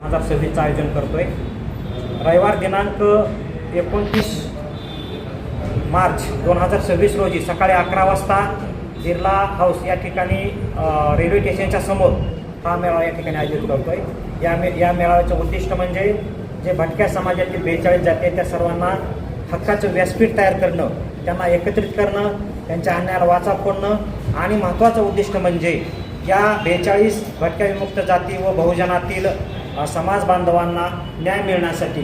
2026चं आयोजन करतोय। रविवार दिनांक 29 मार्च 2026 रोजी सकाळी 11 वाजता बिर्ला हाऊस या ठिकाणी रेल्वे स्टेशनच्या समोर हा मेळावा या ठिकाणी आयोजित करतोय। या मेळाव्याचं उद्दिष्ट म्हणजे जे भटक्या समाजातील 42 जाती आहेत त्या सर्वांना हक्काचं व्यासपीठ तयार करणं, त्यांना एकत्रित करणं, त्यांच्या अन्यायाला वाचा फोडणं आणि महत्त्वाचं उद्दिष्ट म्हणजे या 42 भटक्या विमुक्त जाती व बहुजनातील समाज बांधवांना न्याय मिळण्यासाठी,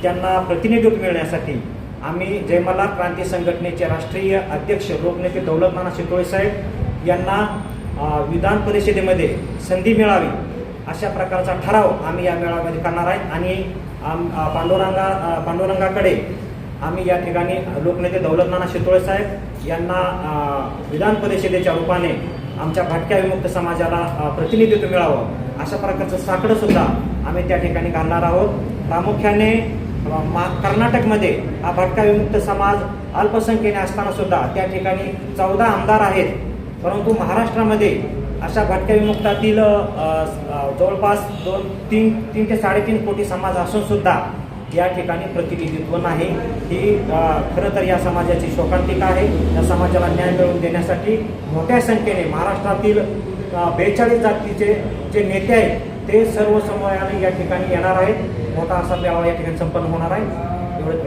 त्यांना प्रतिनिधित्व मिळण्यासाठी आम्ही जय मल्हार क्रांती संघटनेचे राष्ट्रीय अध्यक्ष लोकनेते दौलत नाना शितोळे साहेब यांना विधान परिषदेमध्ये संधी मिळावी अशा प्रकारचा ठराव आम्ही या मेळाव्यामध्ये करणार आहे। आणि पांडुरंगाकडे आम्ही या ठिकाणी लोकनेते दौलत नाना शितोळे साहेब यांना विधान परिषदेच्या रूपाने आमच्या भटक्या विमुक्त समाजाला प्रतिनिधित्व मिळावं अशा प्रकारचं साकडं सुद्धा आम्ही त्या ठिकाणी घालणार आहोत। प्रामुख्याने कर्नाटकमध्ये हा भटका विमुक्त समाज अल्पसंख्येने असताना सुद्धा त्या ठिकाणी 14 आमदार आहेत, परंतु महाराष्ट्रामध्ये अशा भटक्या विमुक्तातील जवळपास 3 ते 3.5 कोटी समाज असून सुद्धा या ठिकाणी प्रतिनिधित्व नाही। ही खरं तर या समाजाची शोकांतिका आहे। या समाजाला न्याय मिळवून देण्यासाठी मोठ्या संख्येने महाराष्ट्रातील 42 जातीचे जे नेते आहेत ते सर्व समूहाने या ठिकाणी येणार आहेत। मोठा असा मेळावा या ठिकाणी संपन्न होणार आहे। एवढंच